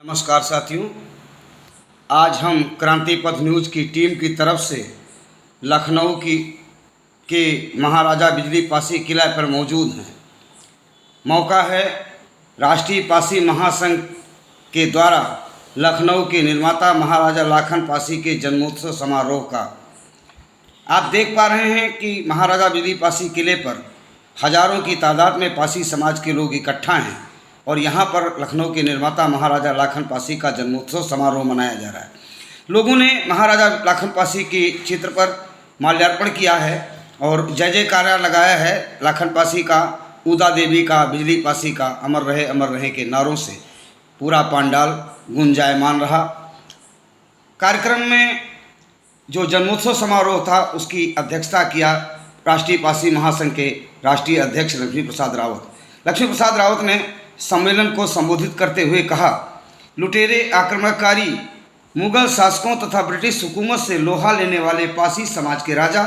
नमस्कार साथियों, आज हम क्रांति पथ न्यूज़ की टीम की तरफ से लखनऊ के महाराजा बिजली पासी किला पर मौजूद हैं। मौका है राष्ट्रीय पासी महासंघ के द्वारा लखनऊ के निर्माता महाराजा लाखन पासी के जन्मोत्सव समारोह का। आप देख पा रहे हैं कि महाराजा बिजली पासी किले पर हजारों की तादाद में पासी समाज के लोग इकट्ठा हैं और यहाँ पर लखनऊ के निर्माता महाराजा लाखन पासी का जन्मोत्सव समारोह मनाया जा रहा है। लोगों ने महाराजा लाखन पासी के चित्र पर माल्यार्पण किया है और जय जयकारा लगाया है। लाखन पासी का, उदा देवी का, बिजली पासी का अमर रहे के नारों से पूरा पंडाल गुंजायमान रहा। कार्यक्रम में जो जन्मोत्सव समारोह था उसकी अध्यक्षता किया राष्ट्रीय पासी महासंघ के राष्ट्रीय अध्यक्ष लक्ष्मी प्रसाद रावत। लक्ष्मी प्रसाद रावत ने सम्मेलन को संबोधित करते हुए कहा, लुटेरे आक्रमणकारी मुगल शासकों तथा ब्रिटिश हुकूमत से लोहा लेने वाले पासी समाज के राजा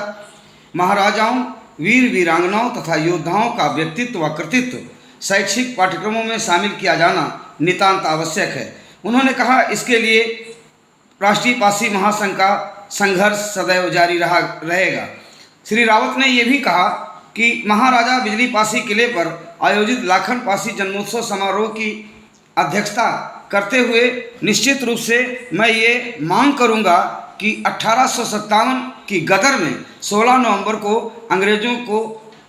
महाराजाओं, वीर वीरांगनाओं तथा योद्धाओं का व्यक्तित्व व कृतित्व शैक्षिक पाठ्यक्रमों में शामिल किया जाना नितांत आवश्यक है। उन्होंने कहा, इसके लिए राष्ट्रीय पासी महासंघ का संघर्ष सदैव जारी रहेगा। श्री रावत ने यह भी कहा कि महाराजा बिजली पासी किले पर आयोजित लाखन पासी जन्मोत्सव समारोह की अध्यक्षता करते हुए निश्चित रूप से मैं ये मांग करूंगा कि 1857 की गदर में 16 नवंबर को अंग्रेज़ों को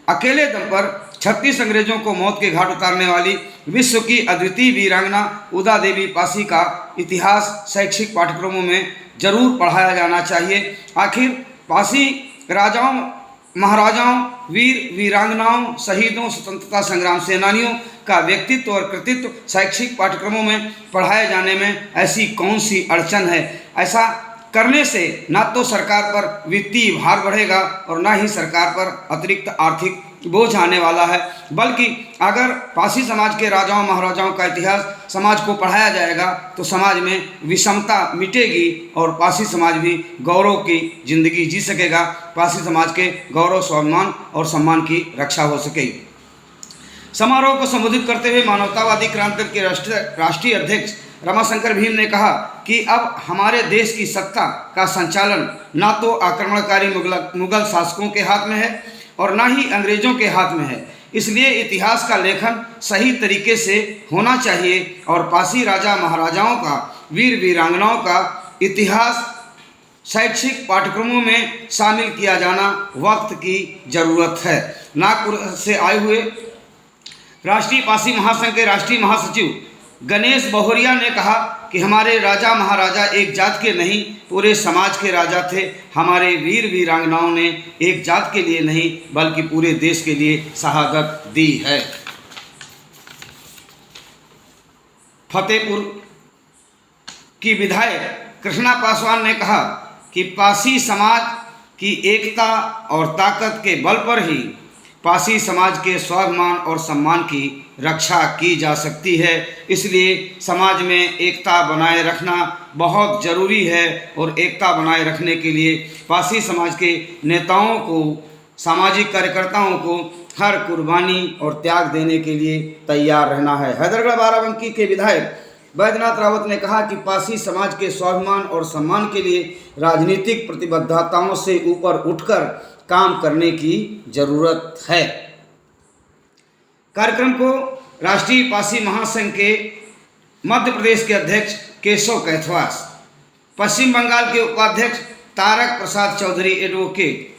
अकेले दम पर 36 अंग्रेज़ों को मौत के घाट उतारने वाली विश्व की अद्वितीय वीरांगना उदा देवी पासी का इतिहास शैक्षिक पाठ्यक्रमों में जरूर पढ़ाया जाना चाहिए। आखिर पासी राजाओं, महाराजाओं, वीर वीरांगनाओं, शहीदों, स्वतंत्रता संग्राम सेनानियों का व्यक्तित्व और कृतित्व शैक्षिक पाठ्यक्रमों में पढ़ाए जाने में ऐसी कौन सी अड़चन है। ऐसा करने से न तो सरकार पर वित्तीय भार बढ़ेगा और न ही सरकार पर अतिरिक्त आर्थिक बोझ आने वाला है, बल्कि अगर पासी समाज के राजाओं महाराजाओं का इतिहास समाज को पढ़ाया जाएगा तो समाज में विषमता मिटेगी और पासी समाज भी गौरव की जिंदगी जी सकेगा। पासी समाज के गौरव, स्वाभिमान और सम्मान की रक्षा हो सकेगी। समारोह को संबोधित करते हुए मानवतावादी क्रांति के राष्ट्रीय अध्यक्ष रमाशंकर भीम ने कहा कि अब हमारे देश की सत्ता का संचालन न तो आक्रमणकारी मुगल शासकों के हाथ में है और न ही अंग्रेजों के हाथ में है। इसलिए इतिहास का लेखन सही तरीके से होना चाहिए और पासी राजा महाराजाओं का, वीर वीरांगनाओं का इतिहास शैक्षिक पाठ्यक्रमों में शामिल किया जाना वक्त की ज़रूरत है। नागपुर से आए हुए राष्ट्रीय पासी महासंघ के राष्ट्रीय महासचिव गणेश बहुरिया ने कहा कि हमारे राजा महाराजा एक जात के नहीं पूरे समाज के राजा थे। हमारे वीर वीरांगनाओं ने एक जात के लिए नहीं बल्कि पूरे देश के लिए शहादत दी है। फतेहपुर की विधायक कृष्णा पासवान ने कहा कि पासी समाज की एकता और ताकत के बल पर ही पासी समाज के स्वाभिमान और सम्मान की रक्षा की जा सकती है। इसलिए समाज में एकता बनाए रखना बहुत ज़रूरी है और एकता बनाए रखने के लिए पासी समाज के नेताओं को, सामाजिक कार्यकर्ताओं को हर कुर्बानी और त्याग देने के लिए तैयार रहना है। हैदरगढ़ बाराबंकी के विधायक बैद्यनाथ रावत ने कहा कि पासी समाज के स्वाभिमान और सम्मान के लिए राजनीतिक प्रतिबद्धताओं से ऊपर उठकर काम करने की जरूरत है। कार्यक्रम को राष्ट्रीय पासी महासंघ के मध्य प्रदेश के अध्यक्ष केशव कैथवास, पश्चिम बंगाल के उपाध्यक्ष तारक प्रसाद चौधरी एडवोकेट,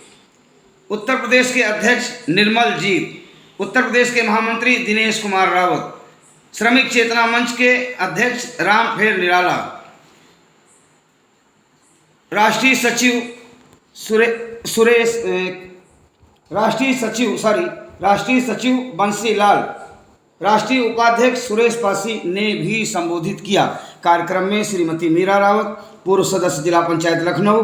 उत्तर प्रदेश के अध्यक्ष निर्मल जीत, उत्तर प्रदेश के महामंत्री दिनेश कुमार रावत, श्रमिक चेतना मंच के अध्यक्ष रामफेर निराला, राष्ट्रीय सचिव बंसी लाल, राष्ट्रीय उपाध्यक्ष सुरेश पासी ने भी संबोधित किया। कार्यक्रम में श्रीमती मीरा रावत, पूर्व सदस्य जिला पंचायत लखनऊ,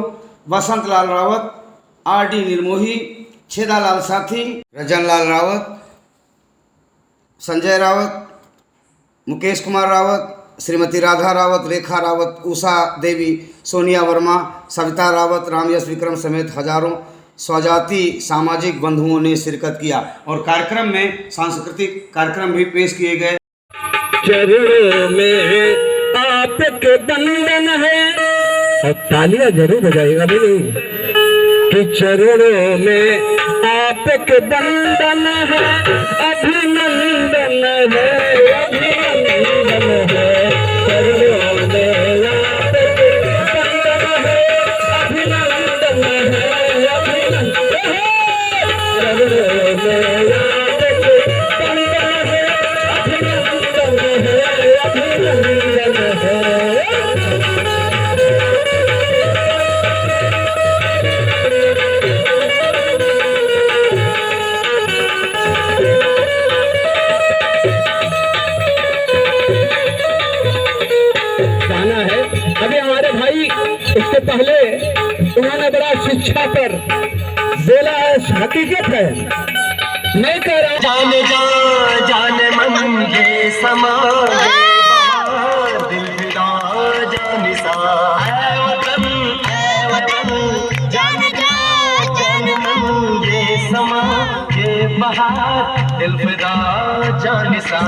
वसंत लाल रावत, आर.डी. निर्मोही, छेदालाल साथी, रजन लाल रावत, संजय रावत, मुकेश कुमार रावत, श्रीमती राधा रावत, रेखा रावत, उषा देवी, सोनिया वर्मा, सविता रावत, रामयश विक्रम समेत हजारों स्वजाति सामाजिक बंधुओं ने शिरकत किया और कार्यक्रम में सांस्कृतिक कार्यक्रम भी पेश किए गए। चरणों में आपके बंधन है। और तालियां जरूर बजाएगा भाई कि चरणों में आपके बंधन है, अभिनंदन है, अभिनंदन है। चरणों में आपके बंधन है, अभिनंदन है, अभिनंदन है। चरणों में आपके बंधन है, अभिनंदन है, अभिनंदन है। अभी हमारे भाई इससे पहले उन्होंने बड़ा शिक्षा पर बोला है, हकीकत है। मैं कह रहा जाने जाने मन ये समा दिल फिदा जानिसा है वतन जाने जाने मन ये समा ये बहार दिल फिदा जानिसा।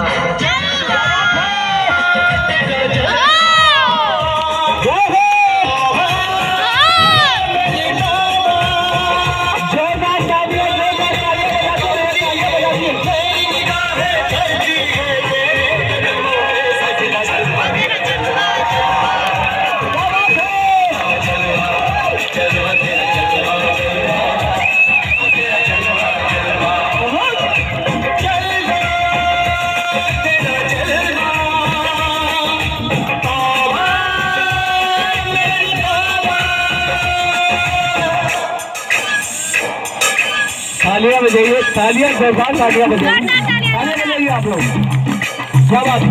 तालियां बजाइए, तालियां जोरदार तालियां बजाइए, तालियां बजाइए आप लोग, क्या बात है।